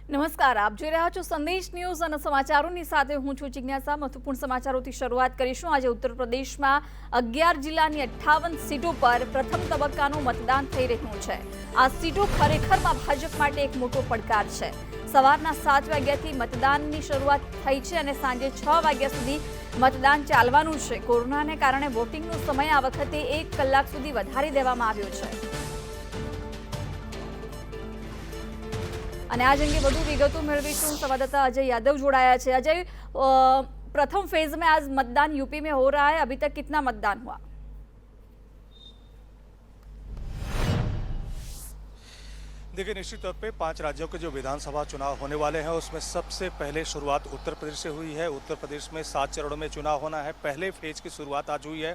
નમસ્કાર, આપ જોઈ રહ્યા છો સંદેશ ન્યૂઝ અને સમાચારોની સાથે હું છું જિજ્ઞાસા। મહત્વપૂર્ણ સમાચારોથી શરૂઆત કરીશું। આજે ઉત્તર પ્રદેશમાં 11 જિલ્લાની 58 સીટો પર પ્રથમ તબક્કાનું મતદાન થઈ રહ્યું છે। આ સીટો ખરેખરમાં ભાજપ માટે એક મોટો પડકાર છે। સવારના 7 વાગ્યાથી મતદાનની શરૂઆત થઈ છે અને સાંજે 6 વાગ્યા સુધી મતદાન ચાલવાનું છે। કોરોનાને કારણે વોટિંગનો સમય આ વખતે 1 કલાક સુધી વધારી દેવામાં આવ્યો છે। અને आज अंगे વધુ વિગતો મેળવીશું। संवाददाता अजय यादव जोड़ाया है। अजय, प्रथम फेज में आज मतदान यूपी में हो रहा है, अभी तक कितना मतदान हुआ? देखिए, निश्चित तौर पे 5 राज्यों के जो विधानसभा चुनाव होने वाले हैं उसमें सबसे पहले शुरुआत उत्तर प्रदेश से हुई है। उत्तर प्रदेश में 7 चरणों में चुनाव होना है। पहले फेज की शुरुआत आज हुई है।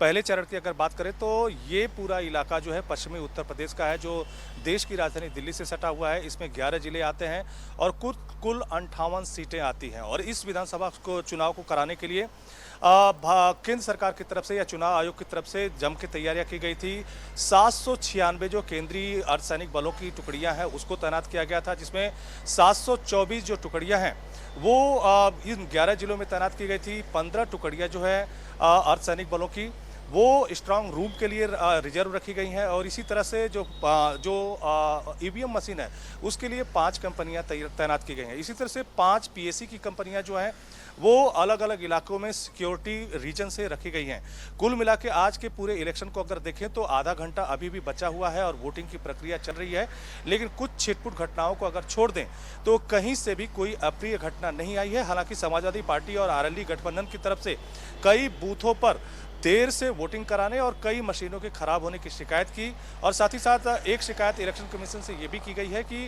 पहले चरण की अगर बात करें तो ये पूरा इलाका जो है पश्चिमी उत्तर प्रदेश का है, जो देश की राजधानी दिल्ली से सटा हुआ है। इसमें 11 जिले आते हैं और कुल 58 सीटें आती हैं। और इस विधानसभा को चुनाव को कराने के लिए केंद्र सरकार की तरफ से या चुनाव आयोग की तरफ से जम के तैयारियां की गई थी। 796 जो केंद्रीय अर्धसैनिक बलों की टुकड़ियां हैं उसको तैनात किया गया था, जिसमें 724 जो टुकड़ियां हैं वो इन 11 जिलों में तैनात की गई थी। 15 टुकड़ियां जो है अर्धसैनिक बलों की वो स्ट्रांग रूम के लिए रिजर्व रखी गई हैं। और इसी तरह से जो ईवीएम मशीन है उसके लिए 5 कंपनियां तैनात की गई हैं। इसी तरह से 5 पीएसी की कंपनियां जो हैं वो अलग अलग इलाकों में सिक्योरिटी रीजन से रखी गई हैं। कुल मिला के आज के पूरे इलेक्शन को अगर देखें तो आधा घंटा अभी भी बचा हुआ है और वोटिंग की प्रक्रिया चल रही है। लेकिन कुछ छिटपुट घटनाओं को अगर छोड़ दें तो कहीं से भी कोई अप्रिय घटना नहीं आई है। हालांकि समाजवादी पार्टी और आरएलडी गठबंधन की तरफ से कई बूथों पर देर से वोटिंग कराने और कई मशीनों के खराब होने की शिकायत की। और साथ ही साथ एक शिकायत इलेक्शन कमीशन से ये भी की गई है कि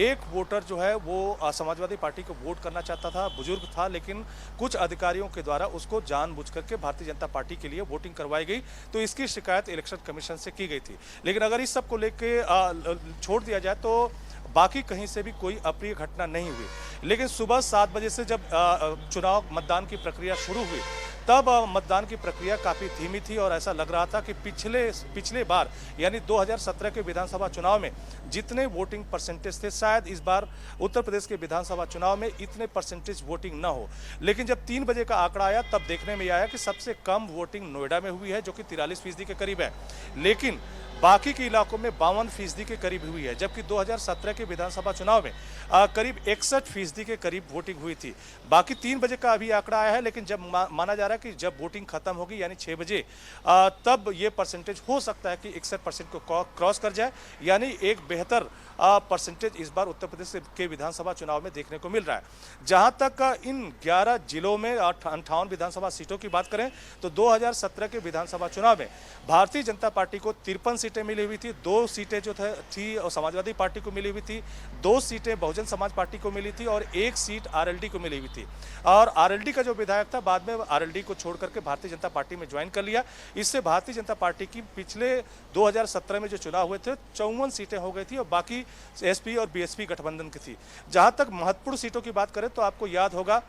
एक वोटर जो है वो समाजवादी पार्टी को वोट करना चाहता था, बुजुर्ग था, लेकिन कुछ अधिकारियों के द्वारा उसको जानबूझ करके भारतीय जनता पार्टी के लिए वोटिंग करवाई गई। तो इसकी शिकायत इलेक्शन कमीशन से की गई थी। लेकिन अगर इस सब को लेके छोड़ दिया जाए तो बाकी कहीं से भी कोई अप्रिय घटना नहीं हुई। लेकिन सुबह 7 बजे से जब चुनाव मतदान की प्रक्रिया शुरू हुई तब मतदान की प्रक्रिया काफ़ी धीमी थी और ऐसा लग रहा था कि पिछले बार यानी 2017 के विधानसभा चुनाव में जितने वोटिंग परसेंटेज थे शायद इस बार उत्तर प्रदेश के विधानसभा चुनाव में इतने परसेंटेज वोटिंग न हो। लेकिन जब 3 बजे का आंकड़ा आया तब देखने में आया कि सबसे कम वोटिंग नोएडा में हुई है, जो कि 43% के करीब है। लेकिन बाकी के इलाकों में 52% के करीब हुई है, जबकि 2017 के विधानसभा चुनाव में करीब 61% के करीब वोटिंग हुई थी। बाकी 3 बजे का अभी आंकड़ा आया है, लेकिन जब माना जा रहा है कि जब वोटिंग खत्म होगी यानी 6 बजे तब ये परसेंटेज हो सकता है कि 61% को क्रॉस कर जाए। यानी एक बेहतर परसेंटेज इस बार उत्तर प्रदेश के विधानसभा चुनाव में देखने को मिल रहा है। जहां तक इन 11 जिलों में 58 विधानसभा सीटों की बात करें तो 2017 के विधानसभा चुनाव में भारतीय जनता पार्टी को 53 सीटें मिली हुई थी। 2 सीटें जो थी और समाजवादी पार्टी को मिली हुई थी, 2 सीटें बहुजन समाज पार्टी को मिली थी और 1 सीट आरएलडी को मिली हुई थी। और आरएलडी का जो विधायक था बाद में आरएलडी को छोड़ करके भारतीय जनता पार्टी में ज्वाइन कर लिया। इससे भारतीय जनता पार्टी की पिछले 2017 में जो चुनाव हुए थे 54 सीटें हो गई थी और बाकी एसपी और बीएसपी गठबंधन की थी। जहां तक महत्वपूर्ण सीटों की बात करें तो आपको याद होगा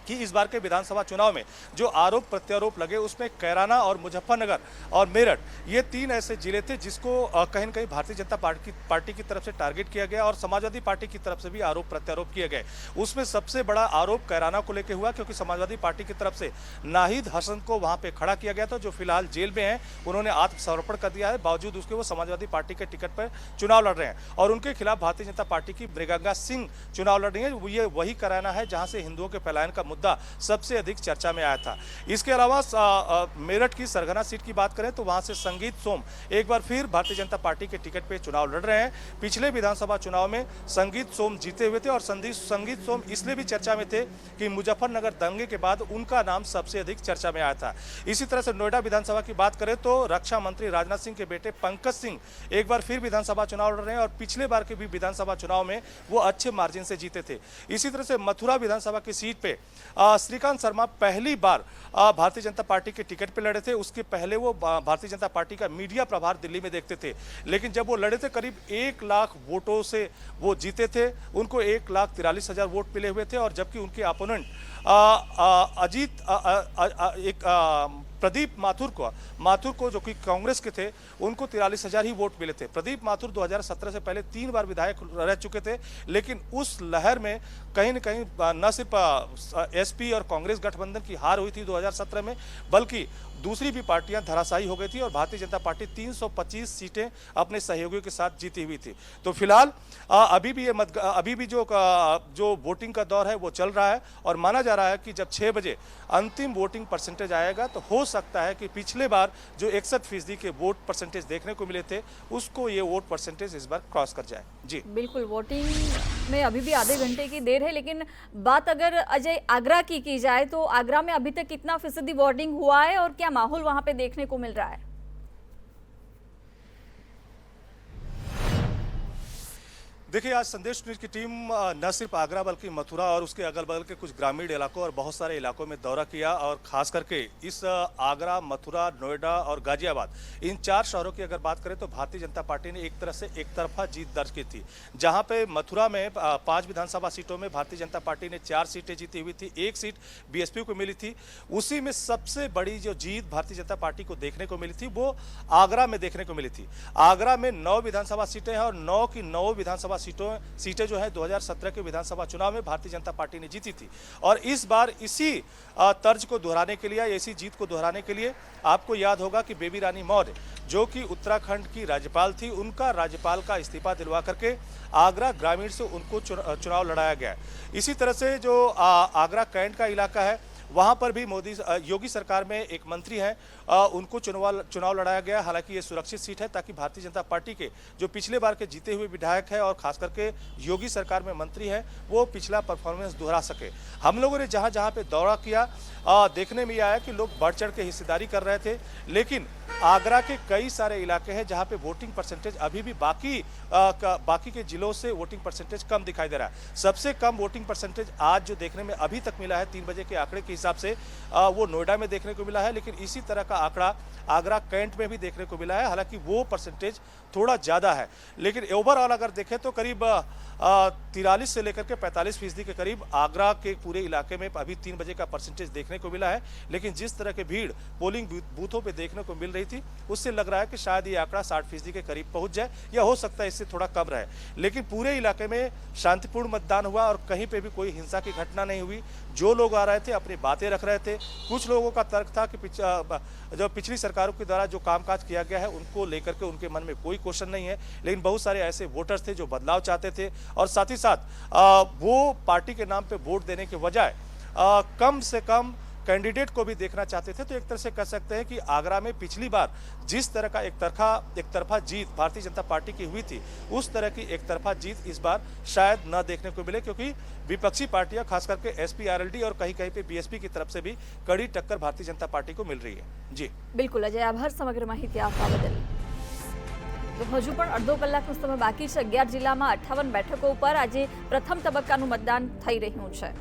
कि इस बार के विधानसभा चुनाव में जो आरोप प्रत्यारोप लगे उसमें कैराना और मुजफ्फरनगर और मेरठ ये 3 ऐसे जिले थे जिसको कहीं न कहीं भारतीय जनता पार्टी की तरफ से टारगेट किया गया और समाजवादी पार्टी की तरफ से भी आरोप प्रत्यारोप किए गए। उसमें सबसे बड़ा आरोप कैराना को लेकर हुआ क्योंकि समाजवादी पार्टी की तरफ से नाहिद हसन को वहां पे खड़ा किया गया था, जो फिलहाल जेल में है। उन्होंने आत्मसमर्पण कर दिया है, बावजूद उसके वो समाजवादी पार्टी के टिकट पर चुनाव लड़ रहे हैं और उनके खिलाफ भारतीय जनता पार्टी की मृगंगा सिंह चुनाव लड़ रही है। ये वही कैराना है जहां से हिंदुओं के पलायन का मुद्दा सबसे अधिक चर्चा में आया था। इसके अलावा मेरठ की सरगना सीट की बात करें तो वहां से संगीत सोम एक बार फिर भारतीय जनता पार्टी के टिकट पे चुनाव लड़ रहे हैं। पिछले विधानसभा चुनाव में संगीत सोम जीते हुए थे और संगीत सोम इसलिए भी चर्चा में थे कि मुजफ्फरनगर दंगे के बाद उनका नाम सबसे अधिक चर्चा में आया था। इसी तरह से नोएडा विधानसभा की बात करें तो रक्षा मंत्री राजनाथ सिंह के बेटे पंकज सिंह एक बार फिर विधानसभा चुनाव लड़ रहे हैं और पिछले बार के भी विधानसभा चुनाव में वो अच्छे मार्जिन से जीते थे। इसी तरह से मथुरा विधानसभा की सीट पे श्रीकांत शर्मा पहली बार भारतीय जनता पार्टी के टिकट पे लड़े थे। उसके पहले वो भारतीय जनता पार्टी का मीडिया प्रभार दिल्ली में देखते थे, लेकिन जब वो लड़े थे करीब 1 लाख वोटों से वो जीते थे। उनको 1,43,000 वोट मिले हुए थे और जबकि उनके अपोनेंट अजीत एक प्रदीप माथुर को जो कि कांग्रेस के थे, उनको 43,000 ही वोट मिले थे। प्रदीप माथुर 2017 से पहले 3 बार विधायक रह चुके थे, लेकिन उस लहर में कहीं न कहीं न सिर्फ एसपी और कांग्रेस गठबंधन की हार हुई थी 2017 में, बल्कि दूसरी भी पार्टियां धराशायी हो गई थी और भारतीय जनता पार्टी 325 सीटें अपने सहयोगियों के साथ जीती हुई थी। तो फिलहाल अभी भी जो वोटिंग का दौर है वो चल रहा है और माना जा रहा है कि जब 6 बजे अंतिम वोटिंग परसेंटेज आएगा तो हो सकता है कि पिछले बार जो 61% के वोट परसेंटेज देखने को मिले थे, उसको ये वोट परसेंटेज इस बार क्रॉस कर जाए। जी बिल्कुल, वोटिंग में अभी भी आधे घंटे की देर है, लेकिन बात अगर अजय आगरा की जाए तो आगरा में अभी तक कितना फीसदी वोटिंग हुआ है और क्या माहौल वहां पे देखने को मिल रहा है? देखिए, आज संदेश न्यूज की टीम न सिर्फ आगरा बल्कि मथुरा और उसके अगल बगल के कुछ ग्रामीण इलाकों और बहुत सारे इलाकों में दौरा किया और खास करके इस आगरा, मथुरा, नोएडा और गाजियाबाद, इन 4 शहरों की अगर बात करें तो भारतीय जनता पार्टी ने एक तरह से एक तरफा जीत दर्ज की थी। जहां पे मथुरा में 5 विधानसभा सीटों में भारतीय जनता पार्टी ने 4 सीटें जीती हुई थी, 1 सीट बीएसपी को मिली थी। उसी में सबसे बड़ी जो जीत भारतीय जनता पार्टी को देखने को मिली थी वो आगरा में देखने को मिली थी। आगरा में 9 विधानसभा सीटें हैं और 9 की 9 विधानसभा सीटें जो है 2017 के विधानसभा चुनाव में भारतीय जनता पार्टी ने जीती थी। और इस बार इसी तर्ज को दोहराने के लिए, इसी जीत को दोहराने के लिए आपको याद होगा कि बेबी रानी मौर्य, जो कि उत्तराखंड की राज्यपाल थी, उनका राज्यपाल का इस्तीफा दिलवा करके आगरा ग्रामीण से उनको चुनाव लड़ाया गया। इसी तरह से जो आगरा कैंट का इलाका है, वहां पर भी योगी सरकार में एक मंत्री हैं, उनको चुनाव लड़ाया गया। हालांकि ये सुरक्षित सीट है ताकि भारतीय जनता पार्टी के जो पिछले बार के जीते हुए विधायक है और खास करके योगी सरकार में मंत्री है, वो पिछला परफॉर्मेंस दोहरा सके। हम लोगों ने जहां जहां पे दौरा किया, देखने में आया कि लोग बढ़ चढ़ के हिस्सेदारी कर रहे थे, लेकिन आगरा के कई सारे इलाके हैं जहां पे वोटिंग परसेंटेज अभी भी बाकी के जिलों से वोटिंग परसेंटेज कम दिखाई दे रहा है। सबसे कम वोटिंग परसेंटेज आज जो देखने में अभी तक मिला है 3 बजे के आंकड़े के हिसाब से, वो नोएडा में देखने को मिला है, लेकिन इसी तरह का आंकड़ा आगरा कैंट में भी देखने को मिला है। हालांकि वो परसेंटेज थोड़ा ज़्यादा है, लेकिन ओवरऑल अगर देखें तो करीब 43 से लेकर के 45% के करीब आगरा के पूरे इलाके में अभी 3 बजे का परसेंटेज देखने को मिला है। लेकिन जिस तरह की भीड़ पोलिंग बूथों पे देखने को मिल रही थी, उससे लग रहा है कि शायद ये आंकड़ा 60% के करीब पहुंच जाए या हो सकता है इससे थोड़ा कम रहे। लेकिन पूरे इलाके में शांतिपूर्ण मतदान हुआ और कहीं पे भी कोई हिंसा की घटना नहीं हुई। जो लोग आ रहे थे अपनी बातें रख रहे थे। कुछ लोगों का तर्क था कि जो पिछली सरकारों के द्वारा जो कामकाज किया गया है उनको लेकर के उनके मन में कोई क्वेश्चन नहीं है, लेकिन बहुत सारे ऐसे वोटर्स थे जो बदलाव चाहते थे और साथ ही साथ वो पार्टी के नाम पे वोट देने के बजाय कम से कम कैंडिडेट को भी देखना चाहते थे। तो एक तरह से कह सकते हैं कि आगरा में पिछली बार जिस तरह का एक तरफा जीत भारतीय जनता पार्टी की हुई थी, उस तरह की एक तरफा जीत इस बार शायद न देखने को मिले, क्योंकि विपक्षी पार्टियां खास करके एसपी, आरएलडी और कहीं कहीं पे बीएसपी की तरफ से भी कड़ी टक्कर भारतीय जनता पार्टी को मिल रही है। जी बिल्कुल अजय, आभार समग्र माहिती આપવા બદલ। તો હજુ પણ અડધો કલાકનો સમય બાકી છે। 11 જિલ્લામાં 58 બેઠકો ઉપર આજે પ્રથમ તબક્કાનું મતદાન થઈ રહ્યું છે।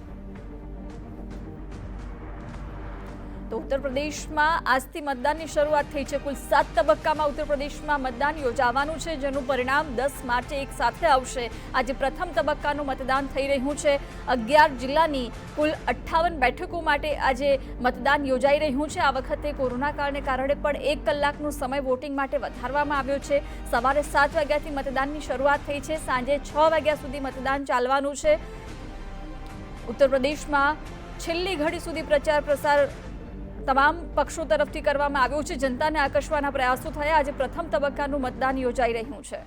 તો ઉત્તર પ્રદેશમાં આજથી મતદાનની શરૂઆત થઈ છે। કુલ 7 તબક્કામાં ઉત્તર પ્રદેશમાં મતદાન યોજાવાનું છે, જેનું પરિણામ 10 માર્ચે એક સાથે આવશે। આજે પ્રથમ તબક્કાનું મતદાન થઈ રહ્યું છે। 11 જિલ્લાની કુલ 58 બેઠકો માટે આજે મતદાન યોજાઈ રહ્યું છે। આ વખતે કોરોના કાળને કારણે પણ 1 કલાકનો સમય વોટિંગ માટે વધારવામાં આવ્યો છે। સવારે 7 વાગ્યાથી મતદાનની શરૂઆત થઈ છે, સાંજે 6 વાગ્યા સુધી મતદાન ચાલવાનું છે। ઉત્તર પ્રદેશમાં છેલ્લી ઘડી સુધી પ્રચાર પ્રસાર તમામ પક્ષો તરફથી કરવામાં આવ્યું છે। જનતાને આકર્ષવાના પ્રયાસો થયા। આજે પ્રથમ તબક્કાનું મતદાન યોજાઈ રહ્યું છે।